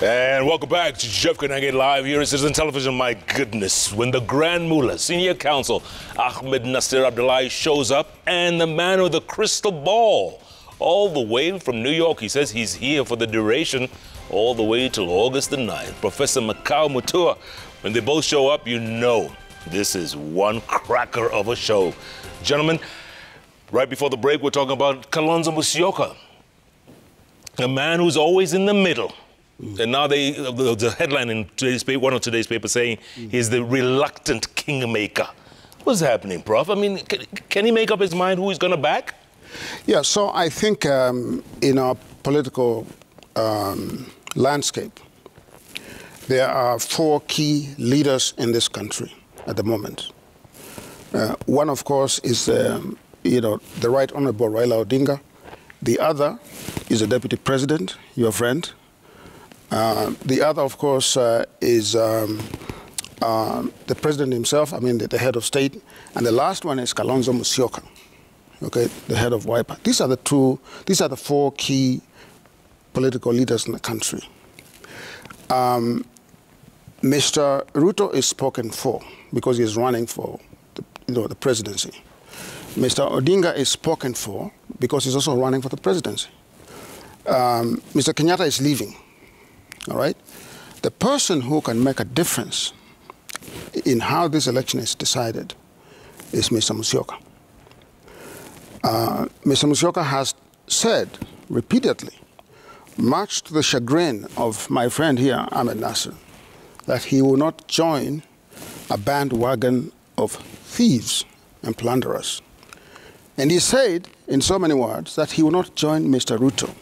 And welcome back to JKLIVE here at Citizen Television. My goodness, when the Grand Mullah, Senior Counsel Ahmednassir shows up, and the man with the crystal ball, all the way from New York, he says he's here for the duration, all the way till August the 9th. Professor Makau Mutua, when they both show up, you know this is one cracker of a show. Gentlemen, right before the break, we're talking about Kalonzo Musyoka, a man who's always in the middle. And now the headline in today's paper, one of today's papers saying he's the reluctant kingmaker. What's happening, Prof? I mean, can he make up his mind who he's going to back? Yeah, so I think in our political landscape, there are four key leaders in this country at the moment. One, of course, is the Right Honorable Raila Odinga. The other is the Deputy President, your friend. The other, of course, is the President himself, I mean, the head of state. And the last one is Kalonzo Musyoka, okay, the head of WIPA. These are the four key political leaders in the country. Mr. Ruto is spoken for because he is running for the presidency. Mr. Odinga is spoken for because he's also running for the presidency. Mr. Kenyatta is leaving. All right? The person who can make a difference in how this election is decided is Mr. Musyoka. Mr. Musyoka has said repeatedly, much to the chagrin of my friend here, Ahmednassir, that he will not join a bandwagon of thieves and plunderers. And he said, in so many words, that he will not join Mr. Ruto.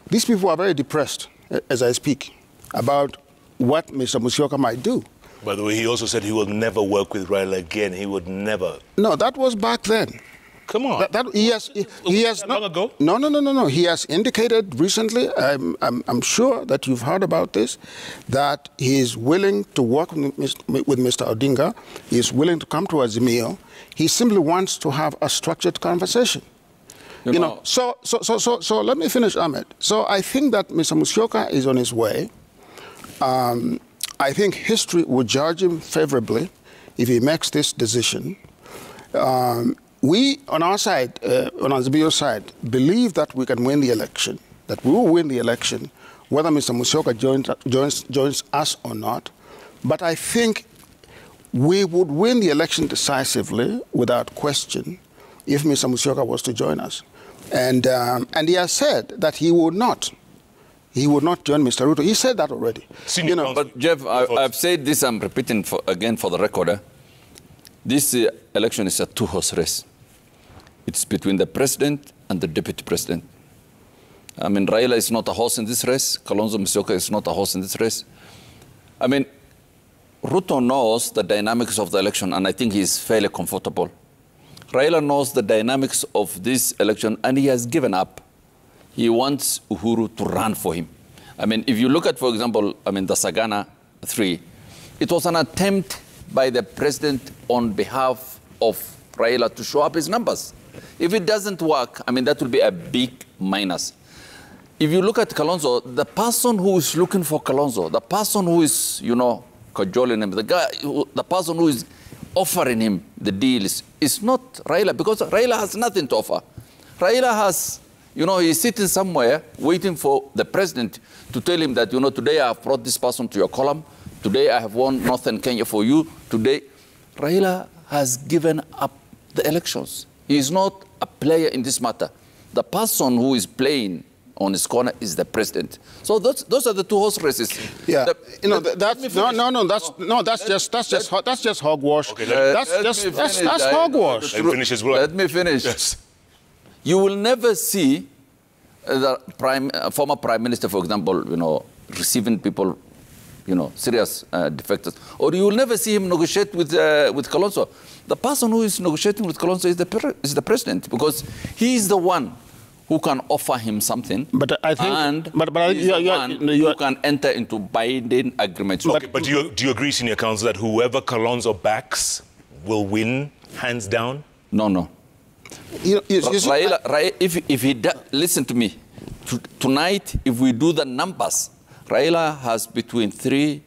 These people are very depressed, as I speak, about what Mr. Musyoka might do. By the way, he also said he will never work with Raila again. He would never. No, that was back then. Come on. He has long ago? No. He has indicated recently, I'm sure that you've heard about this, that he is willing to work with Mr. Odinga. He is willing to come to Azimio. He simply wants to have a structured conversation. So let me finish, Ahmed. So I think that Mr. Musyoka is on his way. I think history will judge him favorably if he makes this decision. We, on our side, on Azimio's side, believe that we can win the election, that we will win the election, whether Mr. Musyoka joins us or not. But I think we would win the election decisively, without question, if Mr. Musyoka was to join us. And he has said that he would not join Mr. Ruto. He said that already. But Jeff, I've said this, I'm repeating again for the record. This election is a two-horse race. It's between the president and the deputy president. I mean, Raila is not a horse in this race. Kalonzo Musyoka is not a horse in this race. I mean, Ruto knows the dynamics of the election, and I think he's fairly comfortable. Raila knows the dynamics of this election, and he has given up. He wants Uhuru to run for him. I mean, if you look at, for example, the Sagana 3, it was an attempt by the president on behalf of Raila to show up his numbers. If it doesn't work, that will be a big minus. If you look at Kalonzo, the person who is looking for Kalonzo, the person who is, cajoling him, the person who is offering him the deals is not Raila, because Raila has nothing to offer. Raila has, he's sitting somewhere waiting for the president to tell him that, today I have brought this person to your column. Today I have won Northern Kenya for you. Today, Raila has given up the elections. He is not a player in this matter. The person who is playing on his corner is the president. So those are the two horse races. Yeah, that's just hogwash. Okay, that's hogwash. Let me finish. Yes. You will never see the former prime minister, for example, receiving people, serious defectors, or you will never see him negotiate with Kalonzo. The person who is negotiating with Kalonzo is the president, because he is the one who can offer him something, but I think, and who can enter into binding agreements. Okay, but do you agree, Senior Counsel, that whoever Kalonzo backs will win, hands down? No. Raila, if he listen to me, tonight, if we do the numbers, Raila has between 3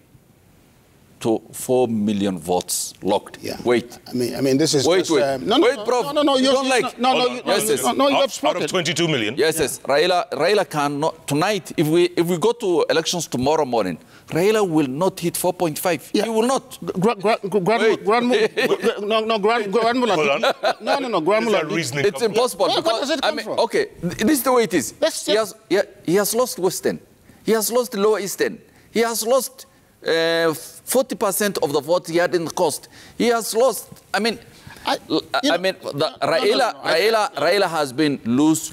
to 4 million votes locked. Yeah. Wait. I mean, this is wait, just, wait. Wait, Prof. No, you don't like. you have spoken. Out of 22 million. Yes. Raila cannot tonight. If we go to elections tomorrow morning, Raila will not hit 4.5. Yeah. He will not. It's impossible. Where does it come from? Okay, this is the way it is. He has lost Western. He has lost Lower Eastern. He has lost 40% of the vote he had in the coast. He has lost. Raila has been lose.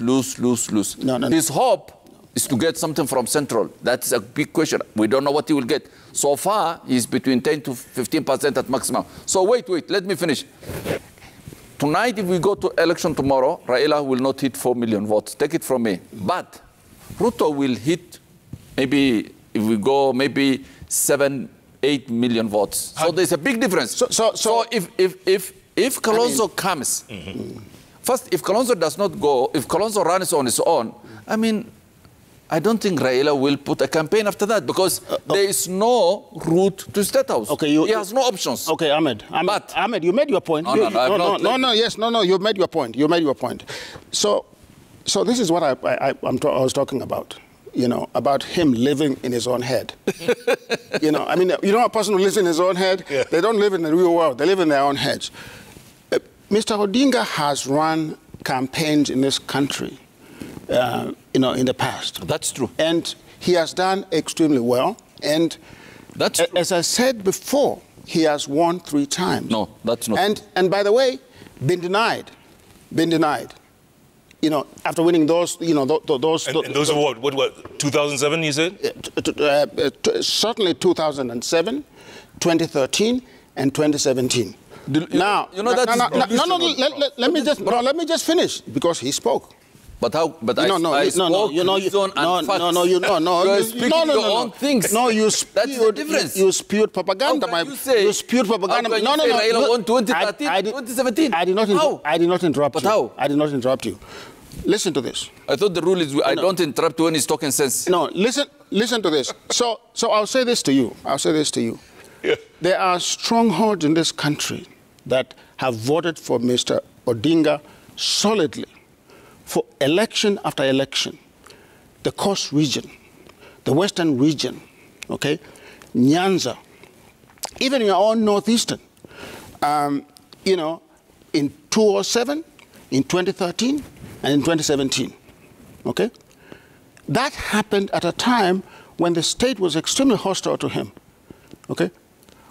His hope is to get something from Central. That's a big question. We don't know what he will get. So far, he's between 10 to 15% at maximum. So wait, let me finish. Tonight, if we go to election tomorrow, Raila will not hit 4 million votes. Take it from me. But Ruto will hit maybe, if we go, maybe 7-8 million votes. So there's a big difference. So if Kalonzo comes, first, if Kalonzo does not go, if Kalonzo runs on his own, I don't think Raila will put a campaign after that because there is no route to State House. Okay, he has no options. Okay, Ahmed, you made your point. No, you made your point. You made your point. So this is what I was talking about. About him living in his own head. A person who lives in his own head, they don't live in the real world. They live in their own heads. Mr. Odinga has run campaigns in this country, in the past. That's true. And he has done extremely well. And that's true. As I said before, he has won 3 times. No, that's not. And by the way, been denied. After winning those, those. And those are what, 2007, you said? Certainly 2007, 2013, and 2017. Let me just finish because he spoke. But how? But you spewed You spewed propaganda. You spewed propaganda. Raila won 2013, 2017. I did not interrupt you. But how? I did not interrupt you. Listen to this. I thought the rule is I don't interrupt when he's talking sense. No, listen to this. So I'll say this to you. Yeah. There are strongholds in this country that have voted for Mr. Odinga solidly for election after election. The Coast region, the Western region, okay, Nyanza, even in your own Northeastern, in 2007, in 2013, and in 2017, okay? That happened at a time when the state was extremely hostile to him, okay?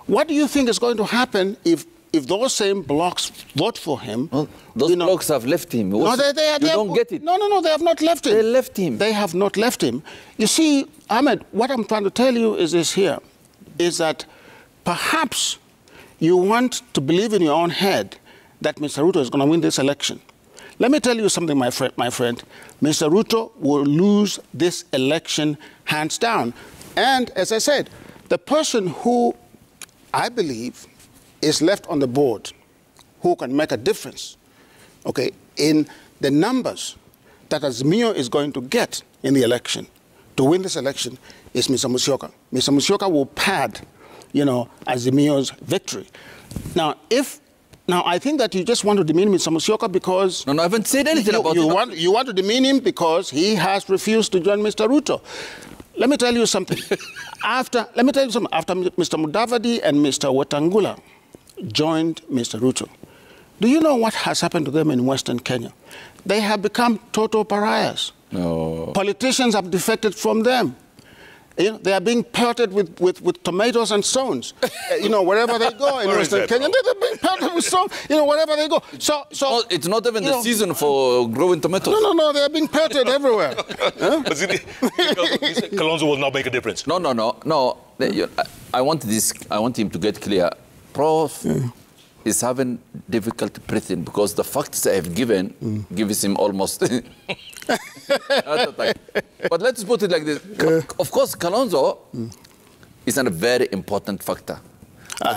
What do you think is going to happen if those same blocks vote for him? Well, those blocks have left him. No, they don't get it. No, they have not left him. They left him. They have not left him. You see, Ahmed, what I'm trying to tell you is this here, is that perhaps you want to believe in your own head that Mr. Ruto is going to win this election. Let me tell you something, my friend. Mr. Ruto will lose this election hands down. And as I said, the person who I believe is left on the board who can make a difference, okay, in the numbers that Azimio is going to get in the election to win this election is Mr. Musyoka. Mr. Musyoka will pad, Azimio's victory. Now, I think that you just want to demean Mr. Musyoka because... No, I haven't said anything about it. You want to demean him because he has refused to join Mr. Ruto. Let me tell you something. After Mr. Mudavadi and Mr. Wetangula joined Mr. Ruto, do you know what has happened to them in Western Kenya? They have become total pariahs. No. Politicians have defected from them. They are being pelted with tomatoes and stones. Wherever they go in Western Kenya, they're being pelted with stones. Wherever they go. So it's not even the season for growing tomatoes. No, they're being pelted everywhere. Kalonzo will not make a difference. No. I want him to get clear. Prof is having difficulty breathing because the facts I have given gives him almost. But let's put it like this. Of course, Kalonzo is a very important factor.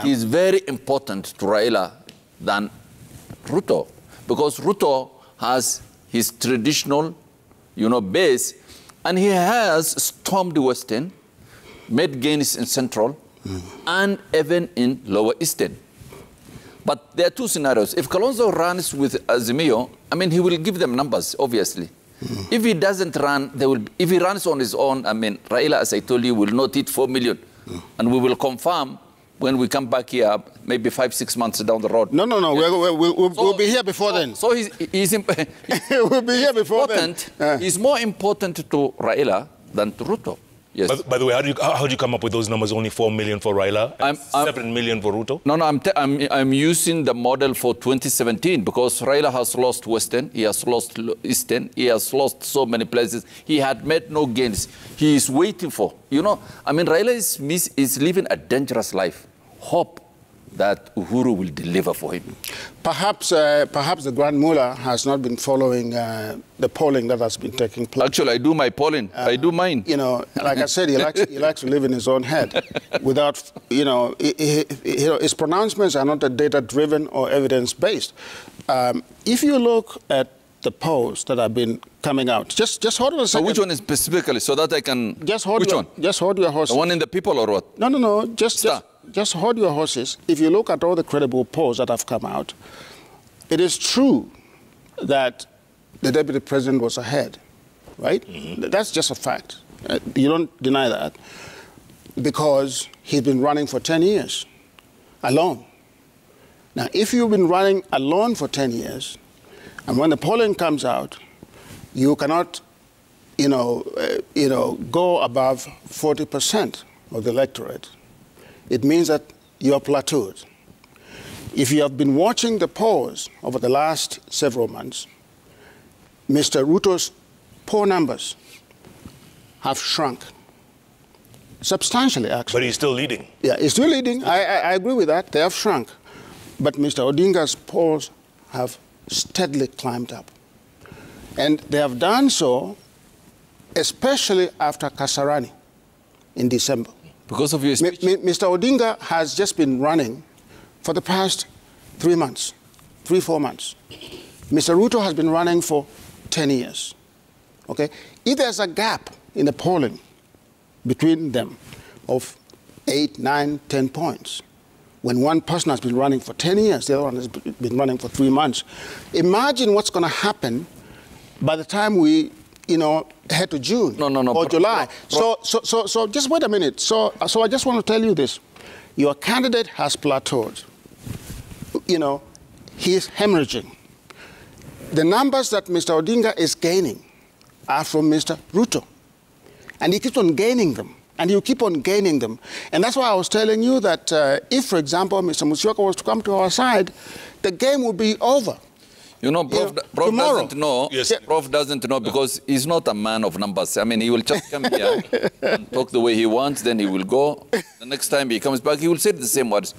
He is very important to Raila than Ruto because Ruto has his traditional, base, and he has stormed the Western. made gains in Central, and even in Lower Eastern. But there are two scenarios. If Kalonzo runs with Azimio, I mean, he will give them numbers, obviously. If he doesn't run, if he runs on his own, I mean, Raila, as I told you, will not hit 4 million. And we will confirm when we come back here, maybe 5-6 months down the road. No. We'll be here before then. So he's we'll be here before then. He's more important to Raila than to Ruto. Yes. By the way, how do you come up with those numbers? Only 4 million for Raila, and 7 million for Ruto? No, I'm using the model for 2017 because Raila has lost Western, he has lost Eastern, he has lost so many places. He had made no gains. He is waiting for, you know, I mean, Raila is living a dangerous life. Hope that Uhuru will deliver for him. Perhaps the Grand Mullah has not been following the polling that has been taking place. Actually, I do my polling. I do mine. You know, like I said, he likes to live in his own head without, you know, his pronouncements are not data-driven or evidence-based. If you look at the polls that have been coming out, just hold on a second. So which one is specifically, so that I can... Just hold your horses. The one in the People or what? No. Just hold your horses. If you look at all the credible polls that have come out, it is true that the deputy president was ahead, right? That's just a fact. You don't deny that because he's been running for 10 years alone. Now, if you've been running alone for 10 years, and when the polling comes out, you cannot, go above 40% of the electorate. It means that you are plateaued. If you have been watching the polls over the last several months, Mr. Ruto's poll numbers have shrunk substantially, actually. But he's still leading. Yeah, he's still leading. I agree with that. They have shrunk. But Mr. Odinga's polls have steadily climbed up. And they have done so especially after Kasarani in December. Because of your speech? Mr. Odinga has just been running for the past 3 months, 3-4 months. Mr. Ruto has been running for 10 years. Okay? If there's a gap in the polling between them of 8, 9, 10 points, when one person has been running for 10 years, the other one has been running for 3 months, imagine what's going to happen by the time we head to June or July. So just wait a minute. So I just want to tell you this. Your candidate has plateaued. He is hemorrhaging. The numbers that Mr. Odinga is gaining are from Mr. Ruto. And he keeps on gaining them. And you keep on gaining them. And that's why I was telling you that if, for example, Mr. Musyoka was to come to our side, the game would be over. Prof doesn't know. Yes. Prof doesn't know because he's not a man of numbers. I mean, he will just come here and talk the way he wants, then he will go. The next time he comes back, he will say the same words.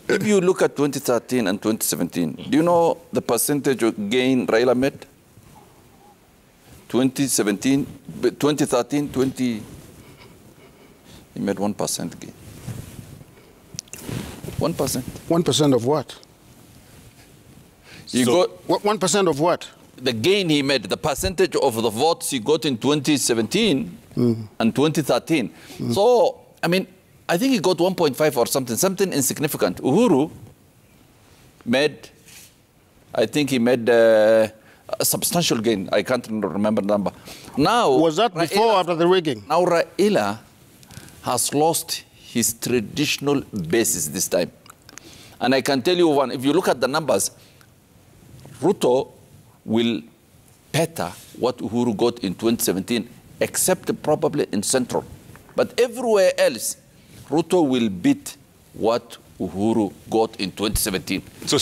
If you look at 2013 and 2017, do you know the percentage of gain Raila made? 2017, 2013, he made 1% gain. 1%. 1% of what? You got 1% of what? The gain he made, the percentage of the votes he got in 2017 and 2013. So, I mean, I think he got 1.5 or something insignificant. Uhuru made, I think he made a substantial gain. I can't remember the number. Now, was that before or after the rigging? Now Raila has lost his traditional basis this time. And I can tell you one, if you look at the numbers, Ruto will better what Uhuru got in 2017, except probably in Central. But everywhere else, Ruto will beat what Uhuru got in 2017. So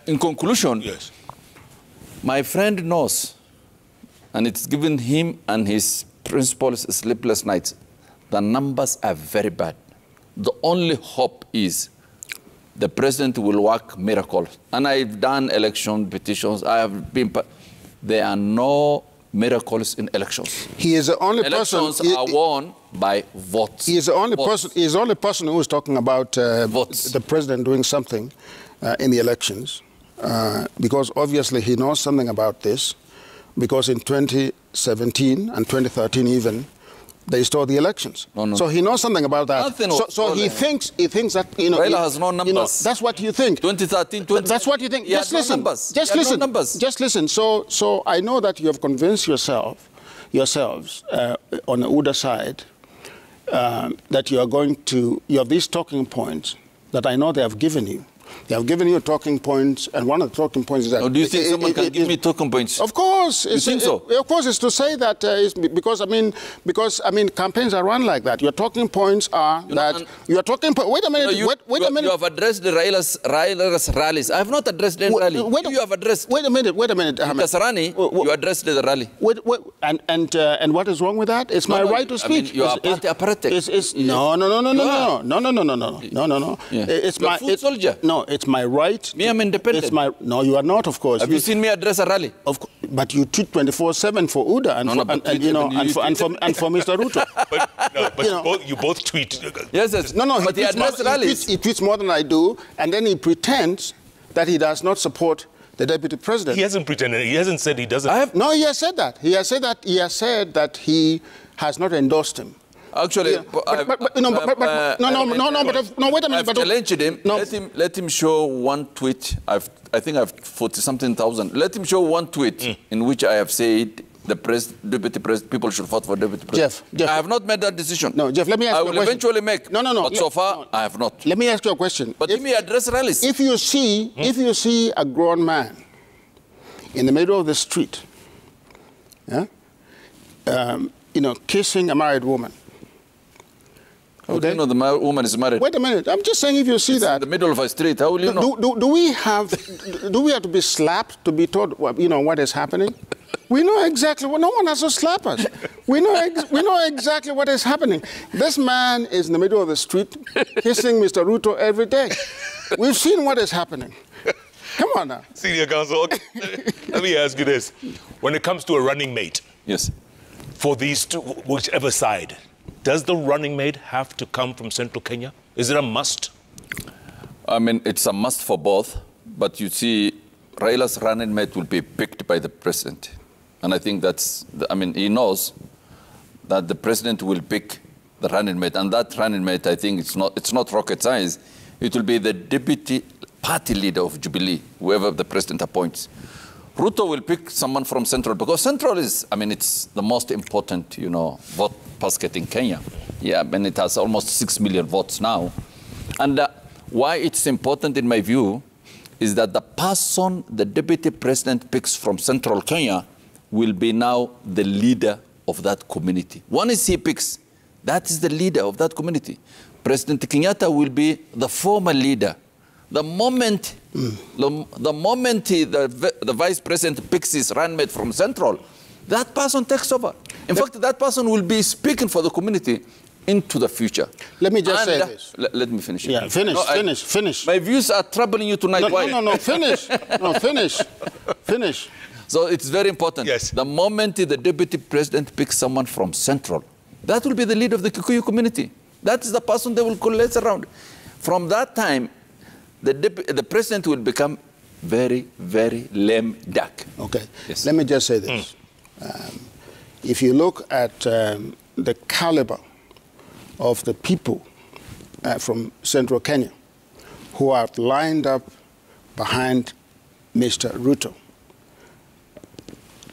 in conclusion, yes, my friend knows, and it's given him and his principals sleepless nights, the numbers are very bad. The only hope is the president will work miracles. And I've done election petitions. I have been. There are no miracles in elections. He is the only elections person. Elections are won by votes. He is the only person. He is the only person who is talking about the president doing something in the elections, because obviously he knows something about this. Because in 2017 and 2013 even, They stole the elections. No. So he knows something about that. So he thinks that, you know... Raila has no numbers. You know, that's what you think. 2013, That's what you think. Just listen. No just listen. No just listen. So I know that you have convinced yourselves on the UDA side that you have these talking points that I know they have given you. They have given you talking points, and one of the talking points is that... do you think someone can give me talking points? Of course. You think so? Of course, it's to say that, because campaigns are run like that. Your talking points are Wait a minute, wait a minute. You have addressed the Raila's rallies. I have not addressed the rally. You have addressed... Wait a minute, Ahmed. Kasarani, you addressed the rally. And what is wrong with that? It's my right to speak. I mean, you are party apparatus. No. It's my... foot soldier. No, it's my right. Me, I'm independent. No, you are not, of course. Have you seen me address a rally? Of course, but you tweet 24/7 for UDA and for Mr. Ruto. But you both tweet. Yes. No. But he addressed rallies. He tweets more than I do, and then he pretends that he does not support the deputy president. He hasn't pretended. He hasn't said he doesn't. No, he has said that. He has said that he has not endorsed him. Actually, wait a minute. I've challenged him. No. Let him show one tweet. I think I've 40-something thousand. Let him show one tweet in which I have said deputy president, people should vote for deputy president. Jeff, I have not made that decision. No, Jeff, let me ask you a question. I will eventually make. No. But so far, I have not. Let me ask you a question. But if me address rallies. If you see a grown man in the middle of the street, kissing a married woman. How do you know the woman is married? Wait a minute. I'm just saying if you see that. In the middle of a street, how will you know? Do we have to be slapped to be told, what is happening? We know exactly. No one has to slap us. We know exactly what is happening. This man is in the middle of the street kissing Mr. Ruto every day. We've seen what is happening. Come on now. Senior counsel, okay. Let me ask you this. When it comes to a running mate, yes, for these two, whichever side, does the running mate have to come from Central Kenya? Is it a must? I mean, it's a must for both. But you see, Raila's running mate will be picked by the president. And I think he knows that the president will pick the running mate. And that running mate, I think it's not rocket science. It will be the deputy party leader of Jubilee, whoever the president appoints. Ruto will pick someone from Central because Central is, it's the most important, vote basket in Kenya. Yeah, it has almost 6 million votes now. And why it's important in my view is that the person the deputy president picks from Central Kenya will be now the leader of that community. Once he picks, that is the leader of that community. President Kenyatta will be the former leader. The moment the vice president picks his runmate from Central, that person takes over. In fact, that person will be speaking for the community into the future. Let me just say this. Let me finish. Yeah, finish. My views are troubling you tonight. No, finish. Finish. So it's very important. Yes. The moment the deputy president picks someone from Central, that will be the leader of the Kikuyu community. That is the person they will coalesce around. From that time, the president will become very, very lame duck. Okay. Yes. Let me just say this. If you look at the caliber of the people from Central Kenya who are lined up behind Mr. Ruto,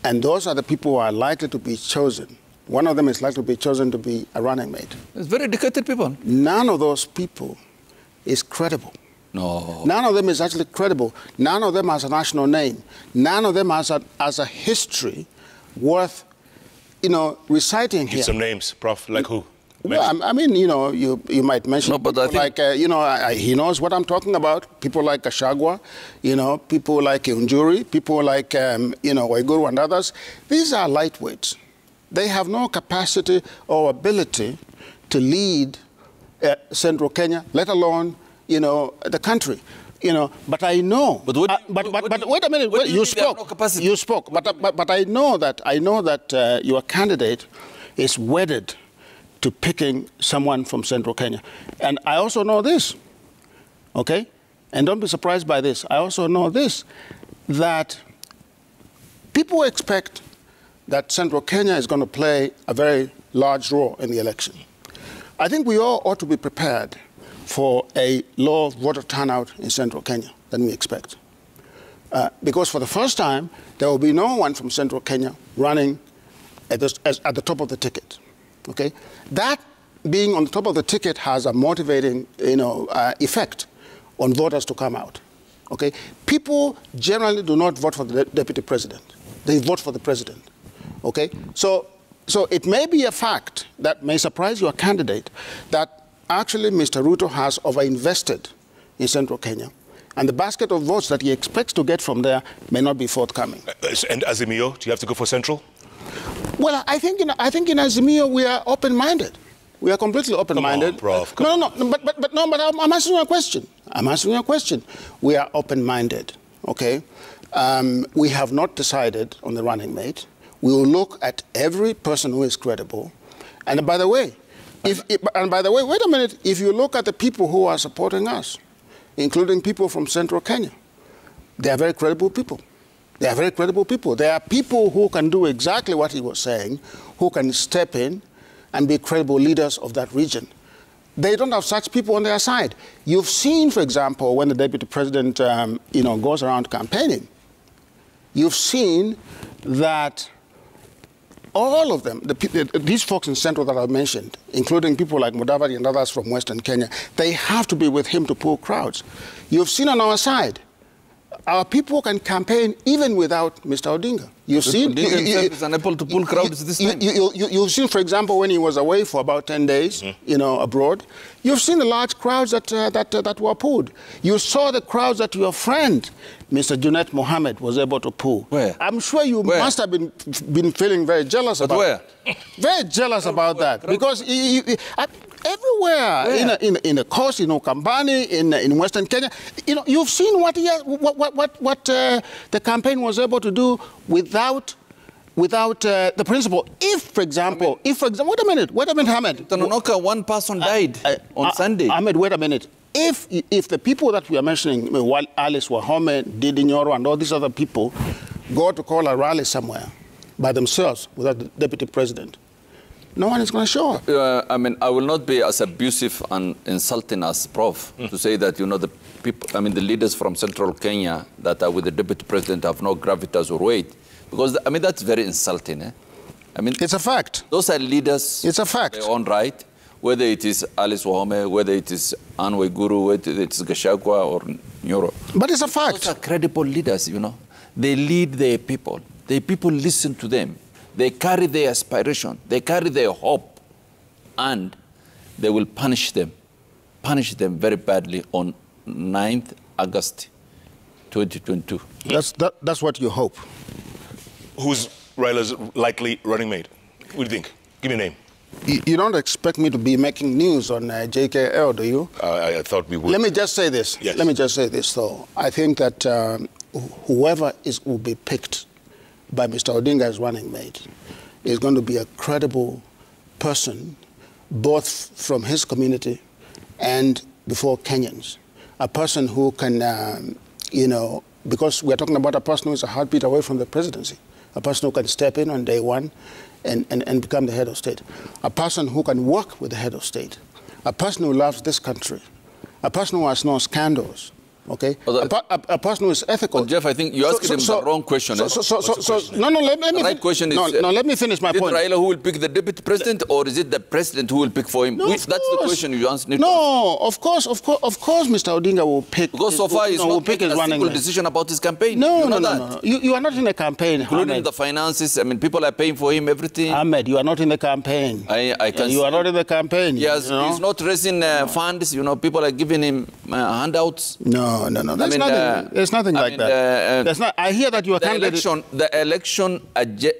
and those are the people who are likely to be chosen. One of them is likely to be chosen to be a running mate. It's very educated people. None of those people is credible. No. None of them is actually credible. None of them has a national name. None of them has a history worth, reciting here. Give some names, Prof. Like who? Well, you might mention he knows what I'm talking about. People like Gachagua, people like Unjuri, people like, Waiguru and others. These are lightweights. They have no capacity or ability to lead Central Kenya, let alone, the country. But I know. But wait a minute. You spoke. But I know that your candidate is wedded to picking someone from Central Kenya, and I also know this. Okay, and don't be surprised by this. I also know this, that people expect that Central Kenya is going to play a very large role in the election. I think we all ought to be prepared for a low voter turnout in central Kenya than we expect. Because for the first time, there will be no one from central Kenya running at the top of the ticket. Okay? That being on the top of the ticket has a motivating, effect on voters to come out. Okay? People generally do not vote for the deputy president. They vote for the president. Okay? So it may be a fact that may surprise your candidate that actually Mr. Ruto has overinvested in central Kenya. And the basket of votes that he expects to get from there may not be forthcoming. And Azimio, do you have to go for central? Well, I think in Azimio we are open-minded. We are completely open-minded. Come on, Prof. But I'm answering your question. I'm answering your question. We are open-minded. Okay. We have not decided on the running mate. We will look at every person who is credible. And by the way, wait a minute. If you look at the people who are supporting us, including people from central Kenya, they are very credible people. They are very credible people. They are people who can do exactly what he was saying, who can step in and be credible leaders of that region. They don't have such people on their side. You've seen, for example, when the deputy president, goes around campaigning, you've seen that all of them, these folks in Central that I've mentioned, including people like Mudavadi and others from Western Kenya, they have to be with him to pull crowds. You've seen on our side, our people can campaign even without Mr. Odinga. You've seen Odinga is unable to pull crowds this time. You've seen, for example, when he was away for about 10 days, abroad, you've seen the large crowds that were pulled. You saw the crowds that your friend, Mr. Junet Mohammed, was able to pull. Where? I'm sure you must have been feeling very jealous about where? Very jealous about that. Because everywhere, in the coast, Kambani, in Western Kenya, you've seen what the campaign was able to do without the principle. If, for example, wait a minute, Ahmed. Tononoka, one person died on Sunday. Ahmed, wait a minute. If the people that we are mentioning, Alice Wahome, Didi Nyoro, and all these other people, go to call a rally somewhere by themselves without the deputy president, no one is going to show up. I will not be as abusive and insulting as Prof to say that, the people, the leaders from central Kenya that are with the deputy president have no gravitas or weight. Because, that's very insulting. Eh? It's a fact. Those are leaders. It's a fact. Their own right. Whether it is Alice Wahome, whether it is Anne Waiguru, whether it is Gachagua or Nyoro. But it's a fact. Those are credible leaders, They lead their people. Their people listen to them. They carry their aspiration. They carry their hope. And they will punish them very badly on 9th August 2022. That's what you hope. Who's Raila's likely running mate? What do you think? Give me a name. You don't expect me to be making news on JKL, do you? I thought we would. Let me just say this. Yes. Let me just say this, though. I think that whoever will be picked by Mr. Odinga as running mate is going to be a credible person, both from his community and before Kenyans. A person who can, because we're talking about a person who is a heartbeat away from the presidency, a person who can step in on day one and become the head of state, a person who can work with the head of state, a person who loves this country, a person who has no scandals, okay? A person who is ethical. Well, Jeff, I think you asked him the wrong question. Let me finish my point. Is it Raila who will pick the deputy president, or is it the president who will pick for him? No, that's the question you answered. No, of course, Mr. Odinga will pick. Because so far he's not making a single decision about his campaign. No. You are not in a campaign, including Ahmed. The finances. People are paying for him everything. Ahmed, you are not in the campaign. You are not in the campaign. Yes, he's not raising funds. People are giving him handouts. No. There's nothing like that. There's not. I hear that you are the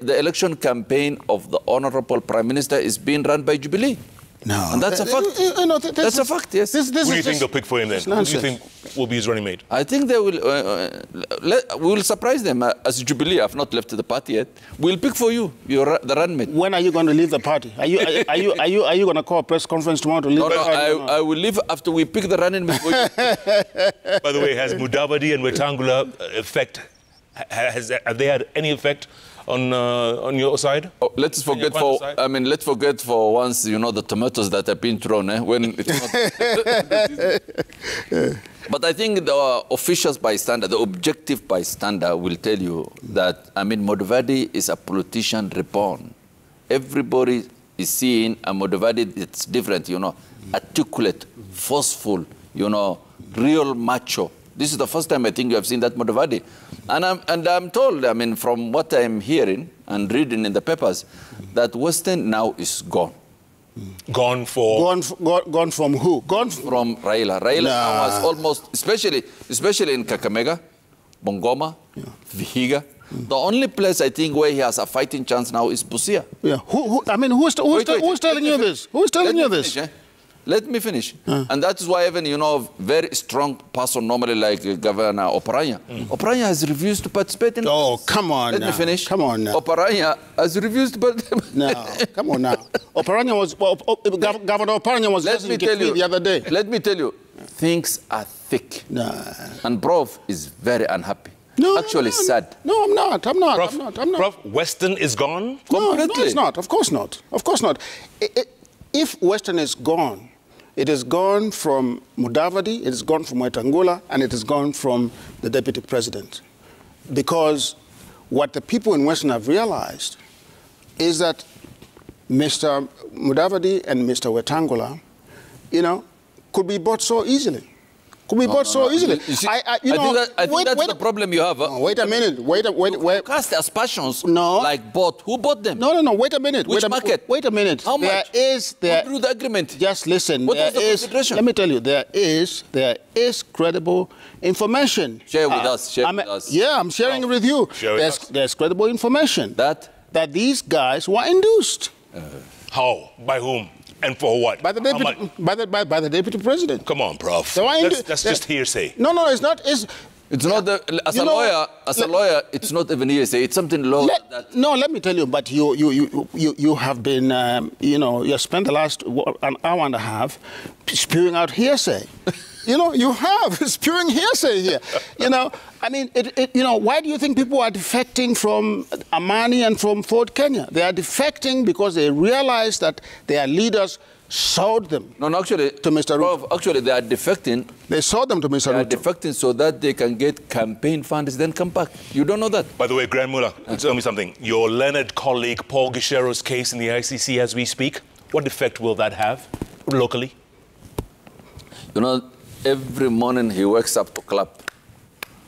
election campaign of the Honorable Prime Minister is being run by Jubilee. No. And that's a fact. That's a fact, yes. Who do you think they'll pick for him then? Who do you think will be his running mate? I think they will. We will surprise them. As Jubilee, I've not left the party yet. We'll pick for you, the running mate. When are you going to leave the party? Are you going to call a press conference tomorrow to leave the party? I will leave after we pick the running mate for you. By the way, has Mudavadi and Wetangula have they had any effect on your side? Oh, let's forget for once, you know, the tomatoes that have been thrown, when it's not. But I think the officials bystander, the objective bystander will tell you that, Modavadi is a politician reborn. Everybody is seeing a Modavadi that's different, you know, articulate, forceful, you know, real macho. This is the first time I think you have seen that Modavadi. And I'm told, from what I'm hearing and reading in the papers, that Western now is gone. Gone for? Gone from who? Gone from Raila. Raila now was almost, especially in Kakamega, Bongoma, Vihiga. The only place I think where he has a fighting chance now is Busia. Yeah. Who's telling you this? Who's telling you this? Let me finish. And that is why even, you know, very strong person normally like Governor Oparanya. Oparanya has refused to participate in come on Let me finish. Come on now. Oparanya has refused to participate. No, come on now. Oparanya was, Governor Oparanya was just the other day. Let me tell you, things are thick. And Prof is very unhappy. Actually sad. No, I'm not. Prof, Western is gone? No, it's not. Of course not. Of course not. If Western is gone, it is gone from Mudavadi, it is gone from Wetangula, and it is gone from the Deputy President. Because what the people in Western have realized is that Mr. Mudavadi and Mr. Wetangula, you know, could be bought so easily. Could be bought so easily. You see, I think that's the problem you have. Wait a minute. Wait. Cast aspersions. No. Like bought. Who bought them? No. Wait a minute. Which market? Wait a minute. How much? Who drew the agreement? Just listen. What was the consideration? Let me tell you. There is credible information. Share with us. Share with us. Yeah, I'm sharing it with you. There's credible information that these guys were induced. How? By whom? And for what? By the Deputy President. Come on, Prof. That's just hearsay. No, it's not. It's not as a lawyer, it's not even hearsay. It's something lower than that. No, let me tell you. But you have been, you spent the last an hour and a half spewing out hearsay. You have spewing hearsay here. Why do you think people are defecting from Amani and from Fort Kenya? They are defecting because they realize that their leaders sold them. No, actually, to Mr. Ruto. Actually, they are defecting. They sold them to Mr. Ruto. They are defecting so that they can get campaign funds, then come back. You don't know that. By the way, Grand Mullah, tell me something. Your learned colleague Paul Gichero's case in the ICC as we speak, what effect will that have locally? Every morning he wakes up to clap,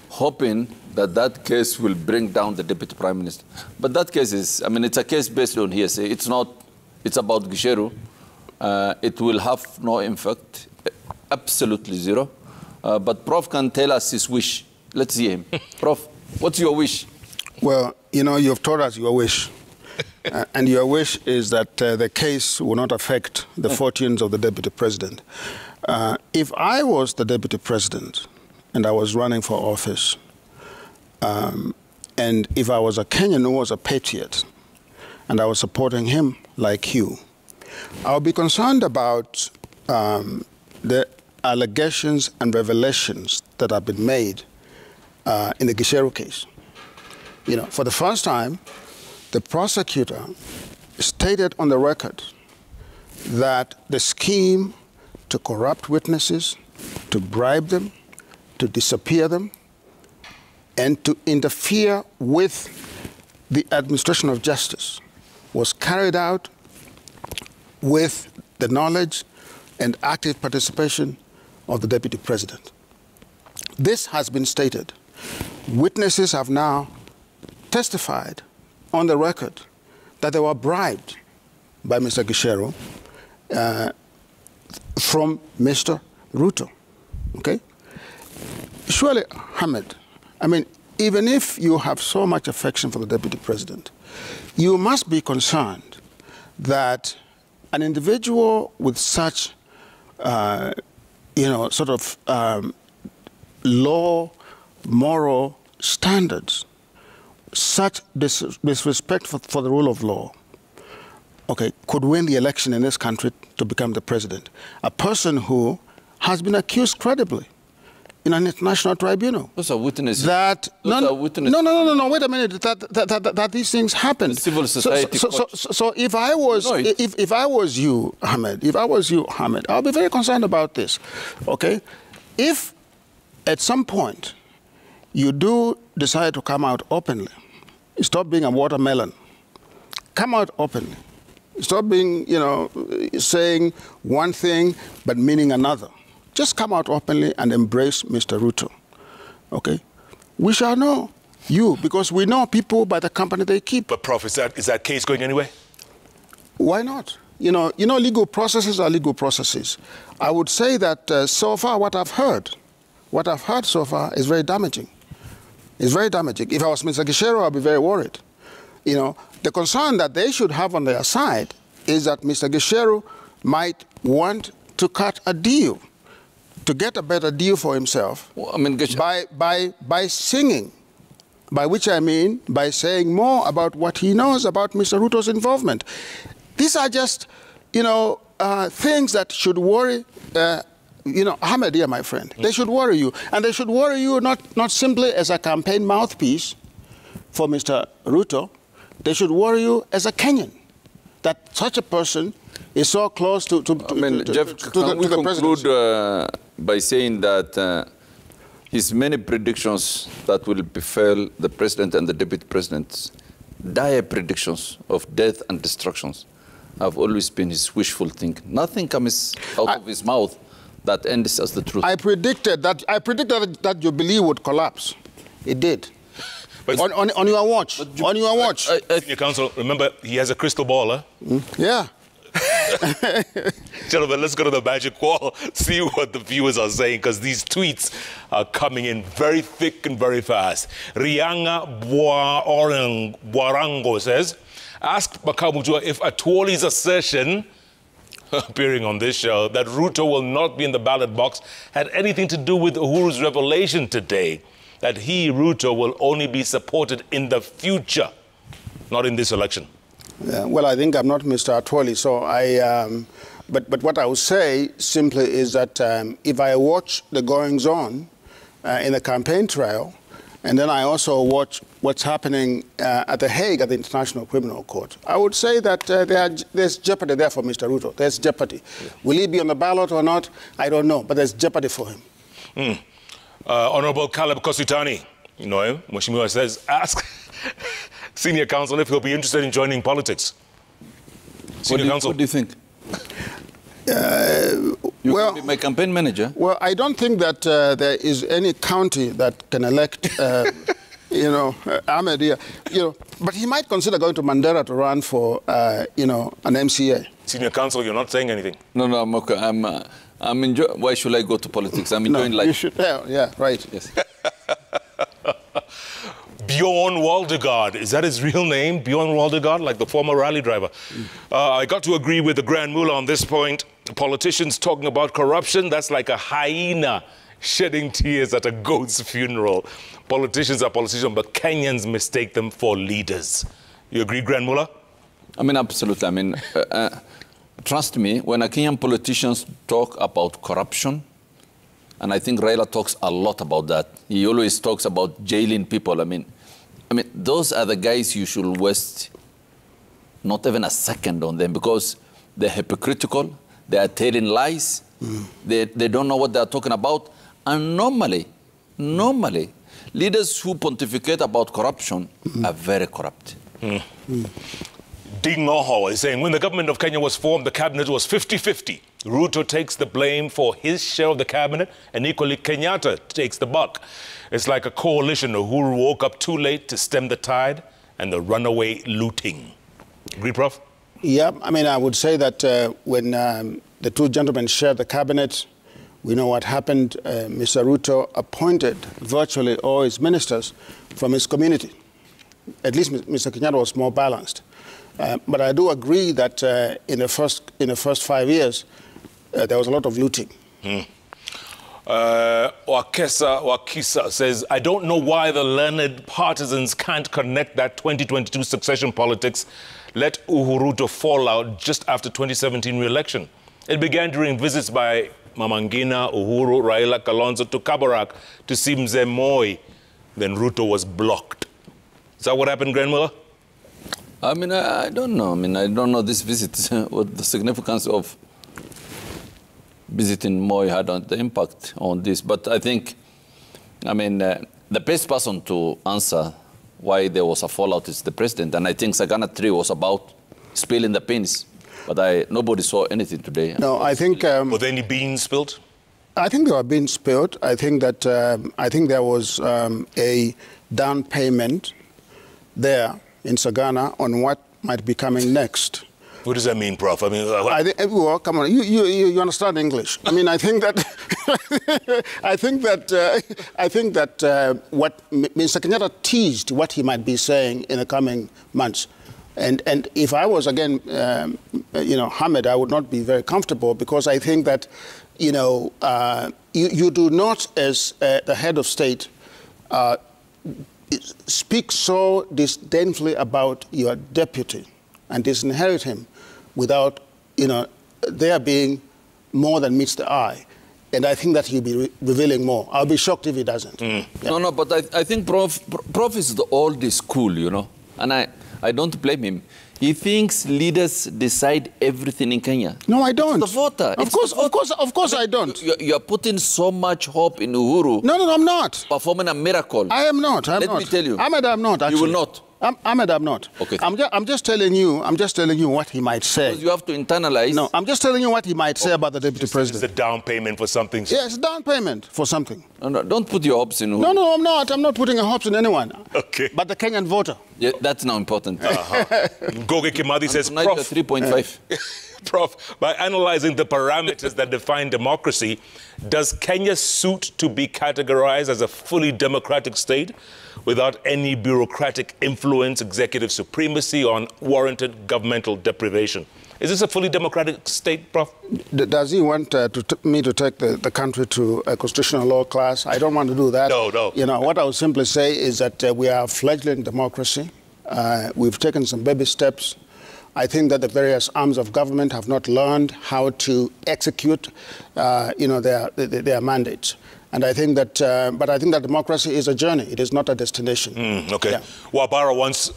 hoping that case will bring down the Deputy Prime Minister. But that case is, it's a case based on hearsay. It's about Gicheru. It will have no impact, absolutely zero. But Prof can tell us his wish. Let's see him. Prof, what's your wish? Well, you've told us your wish. And your wish is that the case will not affect the fortunes of the Deputy President. If I was the Deputy President and I was running for office, and if I was a Kenyan who was a patriot and I was supporting him like you, I would be concerned about the allegations and revelations that have been made in the Gicheru case. For the first time, the prosecutor stated on the record that the scheme to corrupt witnesses, to bribe them, to disappear them, and to interfere with the administration of justice was carried out with the knowledge and active participation of the Deputy President. This has been stated. Witnesses have now testified on the record that they were bribed by Mr. Gicheru from Mr. Ruto, okay? Surely, Ahmed, even if you have so much affection for the Deputy President, you must be concerned that an individual with such, low moral standards, such disrespect for the rule of law, okay, could win the election in this country to become the president. A person who has been accused credibly in an international tribunal. Those are witnesses. That are witnesses. No. Wait a minute. That these things happen. Civil society. So if I was if I was you, Ahmed, I'll be very concerned about this. Okay, if at some point you do decide to come out openly, stop being a watermelon. Come out openly. Stop being, saying one thing but meaning another. Just come out openly and embrace Mr. Ruto, okay? We shall know you, because we know people by the company they keep. But, Prof, is that case going anywhere? Why not? Legal processes are legal processes. I would say that so far what I've heard so far is very damaging. It's very damaging. If I was Mr. Gicheru, I'd be very worried. The concern that they should have on their side is that Mr. Gicheru might want to cut a deal, to get a better deal for himself, well, I mean, by singing, by which I mean by saying more about what he knows about Mr. Ruto's involvement. These are just, things that should worry, Ahmed here, my friend. They should worry you. And they should worry you not simply as a campaign mouthpiece for Mr. Ruto. They should worry you as a Kenyan, that such a person is so close to Jeff, can we conclude by saying that his many predictions that will befall the president and the deputy presidents, dire predictions of death and destructions, have always been his wishful thinking. Nothing comes out of his mouth that ends as the truth. I predicted that Jubilee would collapse. It did. But on your watch. On your watch. Senior counsel, remember, he has a crystal ball, huh? Yeah. Gentlemen, let's go to the magic wall, see what the viewers are saying, because these tweets are coming in very thick and very fast. Rianga Bwarango says, ask Makau Mutua if Atwoli's assertion, appearing on this show, that Ruto will not be in the ballot box had anything to do with Uhuru's revelation today, that he, Ruto, will only be supported in the future, not in this election. Well, I think I'm not Mr. Atwoli, so but what I would say simply is that if I watch the goings-on in the campaign trail, and then I also watch what's happening at The Hague at the International Criminal Court, I would say that there's jeopardy there for Mr. Ruto. There's jeopardy. Yeah. Will he be on the ballot or not? I don't know, but there's jeopardy for him. Honorable Caleb Kositani, Mheshimiwa says, ask Senior Counsel if he'll be interested in joining politics. Senior Counsel. What do you think? You can be my campaign manager. Well, I don't think that there is any county that can elect, Ahmed here. But he might consider going to Mandera to run for, an MCA. Senior Counsel, you're not saying anything. No, I'm okay. I'm enjoying. Why should I go to politics? I'm enjoying life. You should. Yeah, right. Yes. Bjorn Waldegard, is that his real name? Bjorn Waldegard, like the former rally driver. I got to agree with the Grand Mullah on this point. Politicians talking about corruption, that's like a hyena shedding tears at a goat's funeral. Politicians are politicians, but Kenyans mistake them for leaders. You agree, Grand Mullah? I mean, absolutely. I mean, trust me, when a Kenyan politicians talk about corruption, and I think Raila talks a lot about that. He always talks about jailing people. I mean, those are the guys you should waste not even a second on them, because they're hypocritical, they are telling lies, they don't know what they're talking about. And normally, leaders who pontificate about corruption are very corrupt. Dingoho is saying, when the government of Kenya was formed, the cabinet was 50-50. Ruto takes the blame for his share of the cabinet, and equally Kenyatta takes the buck. It's like a coalition. Uhuru woke up too late to stem the tide and the runaway looting. Agree, Prof? Yeah, I would say that when the two gentlemen shared the cabinet, we know what happened. Mr. Ruto appointed virtually all his ministers from his community. At least Mr. Kenyatta was more balanced. But I do agree that in the first 5 years, there was a lot of looting. Wakisa says, I don't know why the learned partisans can't connect that 2022 succession politics. Let Uhuru to fall out just after 2017 re-election. It began during visits by Mamangina, Uhuru, Raila, Kalonzo to Kabarak to see Mzee Moi. Then Ruto was blocked. Is that what happened, Grandmother? I mean, I don't know. I mean, I don't know this visit, what the significance of visiting Moi had on the impact on this. But I think, I mean, the best person to answer why there was a fallout is the president. And I think Sagana 3 was about spilling the beans. But nobody saw anything today. No, I think... were there any beans spilled? I think there were beans spilled. I think that there was a down payment there in Sagana on what might be coming next. What does that mean, Prof? I mean, well, come on, you understand English. I mean, I think that what Mr. Kenyatta teased what he might be saying in the coming months. And if I was again, Ahmed, I would not be very comfortable because I think that, you do not, as the head of state, speak so disdainfully about your deputy and disinherit him without, there being more than meets the eye. And I think that he'll be revealing more. I'll be shocked if he doesn't. Yeah. No, but I think Prof is the old school, and I don't blame him. He thinks leaders decide everything in Kenya. No, I don't. It's the voter. Of course I don't. You're putting so much hope in Uhuru. No, I'm not. Performing a miracle. I am not. Let me tell you. Ahmed, I'm not, actually. You will not. Ahmed, I'm not. Okay. I'm just telling you what he might say. Because you have to internalize. No, I'm just telling you what he might say about the deputy president. It's a down payment for something. Yes, down payment for something. No, don't put your hopes in Uhuru. No, I'm not. I'm not putting a hopes in anyone. Okay. But the Kenyan voter. Yeah, that's now important. Goge Kimadi says, Prof, 3.5. Prof, by analyzing the parameters that define democracy, does Kenya suit to be categorized as a fully democratic state without any bureaucratic influence, executive supremacy, or unwarranted governmental deprivation? Is this a fully democratic state, Prof? Does he want me to take the country to a constitutional law class? I don't want to do that. No. What I would simply say is that we are a fledgling democracy. We've taken some baby steps. I think that the various arms of government have not learned how to execute, their mandates. And I think that, but I think that democracy is a journey. It is not a destination. Okay. Yeah. Wabara once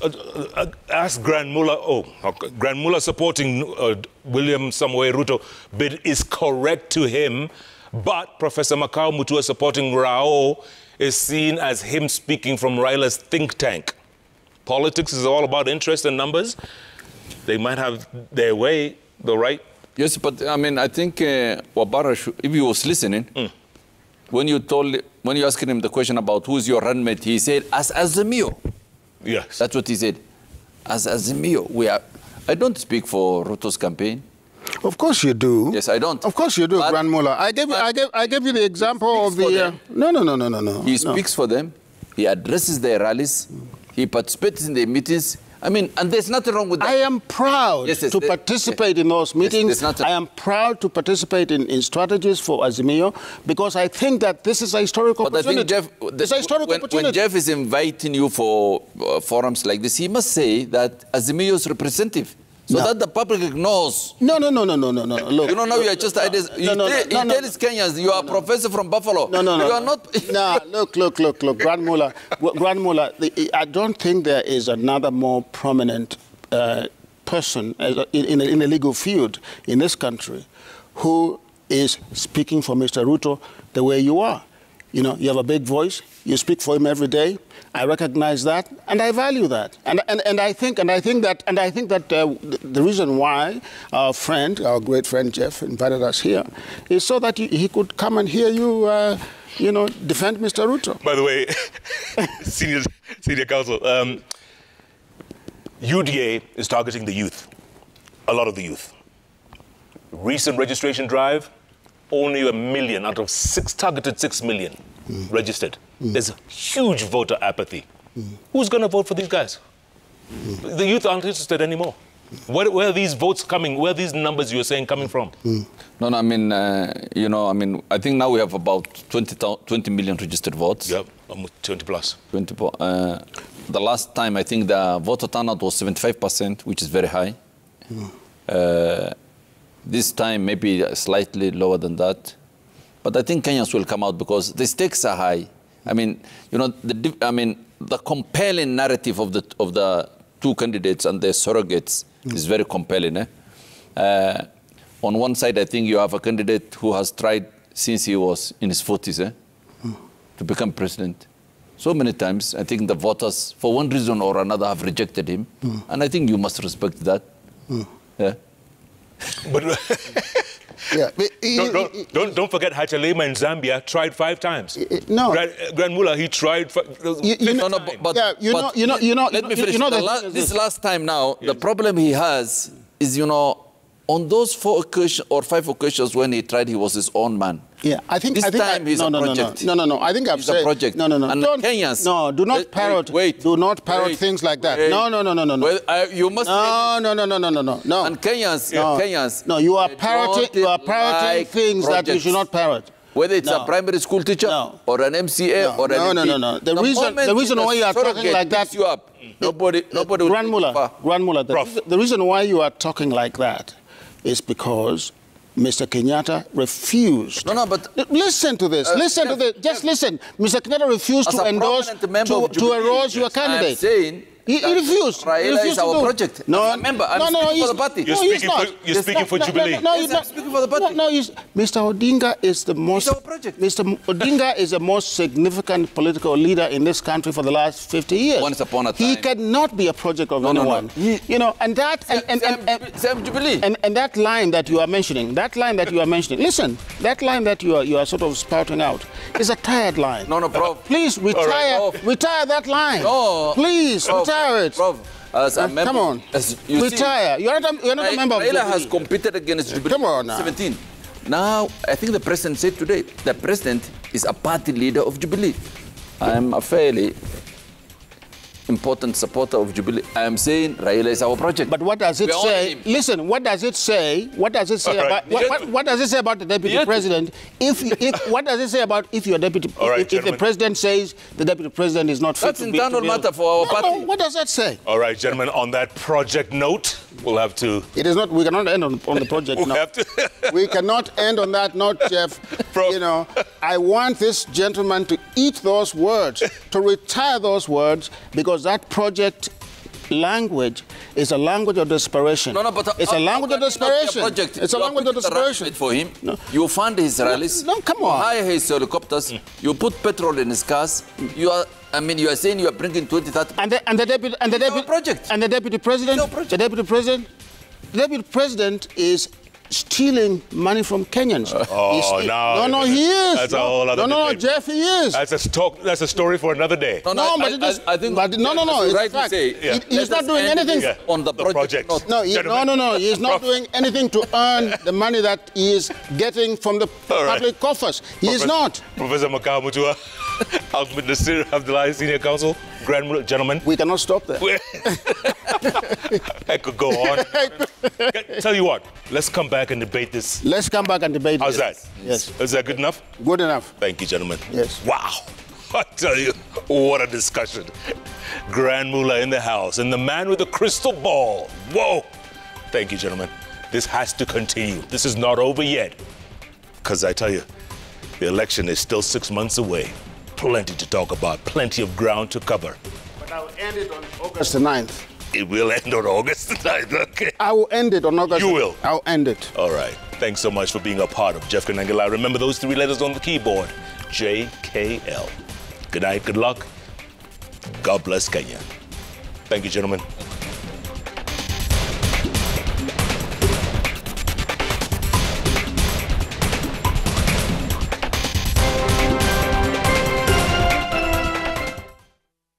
asked Grand Mullah supporting William Samoei Ruto bid is correct to him, but Professor Makau Mutua supporting Rao is seen as him speaking from Raila's think tank. Politics is all about interest and numbers. They might have their way, though, right? Yes, but I mean, I think Wabara, if he was listening, when you asked him the question about who's your runmate, he said, as Azimio. Yes. That's what he said. As Azimio, I don't speak for Ruto's campaign. Of course you do. Yes, I don't. Of course you do, Grand Mullah. I gave you the example of the... No. He speaks for them. He addresses their rallies. He participates in their meetings. I mean, and there's nothing wrong with that. I am proud to participate in those meetings. I am proud to participate in strategies for Azimio because I think that this is a historical opportunity. I think, Jeff, when Jeff is inviting you for forums like this, he must say that Azimio is representative. So that the public knows. No. Look. Now you are just ideas. You tell Kenyans you are a professor from Buffalo. You are not. Look. Grand Mullah, I don't think there is another more prominent person in the legal field in this country who is speaking for Mr. Ruto the way you are. You have a big voice. You speak for him every day. I recognize that, and I value that. And I think that the reason why our great friend Jeff, invited us here, is so that he could come and hear you, defend Mr. Ruto. By the way, senior counsel, UDA is targeting the youth, a lot of the youth. Recent registration drive. Only 1 million out of targeted 6 million registered. There's huge voter apathy. Who's going to vote for these guys? The youth aren't interested anymore. Where are these votes coming? Where are these numbers you're saying coming from? No, I mean, I think now we have about 20 million registered votes. Yep, almost 20 plus. 20. The last time, I think the voter turnout was 75%, which is very high. This time, maybe slightly lower than that. But I think Kenyans will come out because the stakes are high. I mean, you know, the compelling narrative of the two candidates and their surrogates is very compelling. On one side, I think you have a candidate who has tried since he was in his 40s to become president. So many times, I think the voters, for one reason or another, have rejected him. And I think you must respect that. Yeah. But Yeah. don't forget Hachalema in Zambia tried 5 times. No. Grand Mula, he tried. Let me finish. This last time now, the problem he has is, you know, on those 4 occasions or 5 occasions when he tried, he was his own man. Yeah, I think he's a project. No. I think I've said a project. No. And Don't, Kenyans. No, do not parrot. Do not parrot things like that. No. Well, you must. No. And Kenyans. No, you are parroting. You are parroting things that you should not parrot. Whether it's a primary school teacher or an MCA or an MP. No. The reason why you are talking like that. You up. Nobody will. Grand Mula. The reason why you are talking like that is because Mr. Kenyatta refused. No, but listen to this. Just listen. Mr. Kenyatta refused to endorse to endorse your candidate. I'm saying he refused. Raila is our project. No, I'm speaking for the party. You're speaking for Jubilee. No, he's not speaking for the party. Mr. Odinga is the most. He's our project. Mr. Odinga is the most significant political leader in this country for the last 50 years. Once upon a time. He cannot be a project of anyone. No. You know, and that Sam Jubilee. And that line that you are mentioning, listen, that line that you are sort of spouting out is a tired line. No, bro. Please retire that line. No. Please retire it. Bro, as a member, come on. Retire. You're not a member of Raila Jubilee. has competed against Jubilee. Come on now. 17. Now, I think the president said today, the president is a party leader of Jubilee. I'm a fairly important supporter of Jubilee. I am saying Raila is our project. But what does it say? Listen, what does it say? What does it say about what does it say about the deputy president? What does it say about if your deputy if the president says the deputy president is not fit? That's internal matter for our party. What does that say? All right, gentlemen, on that project note, we'll have to. It is not. We cannot end on the project note. We cannot end on that note, Jeff. You know, I want this gentleman to eat those words, to retire those words, because that project language is a language of desperation. But it's a language of desperation. It's a language of desperation. For him, you fund his rallies. No, come on. You hire his helicopters. You put petrol in his cars. You are saying you are bringing 20-30. And the deputy president is stealing money from Kenyans. He is. That's a whole other debate. Jeff, he is. That's a story for another day. I think it's right a fact. to say, He's not doing anything on the project. He's not doing anything to earn the money that he is getting from the public coffers. He is not. Professor Makau Mutua, Ahmednassir, Senior Counsel, Grand Gentlemen. We cannot stop there. I could go on. Tell you what, let's come back and debate this. Let's come back and debate How's this. that? Yes. Is that good enough? Good enough. Thank you, gentlemen. Yes. Wow. I tell you, what a discussion. Grand Mula in the house and the man with the crystal ball. Whoa. Thank you, gentlemen. This has to continue. This is not over yet. Because I tell you, the election is still 6 months away. Plenty to talk about, plenty of ground to cover. But I'll end it on August the 9th. It will end on August the 9th, okay? I will end it on August. You will? I'll end it. All right. Thanks so much for being a part of Jeff Kanangala. Remember those 3 letters on the keyboard, JKL. Good night, good luck. God bless Kenya. Thank you, gentlemen.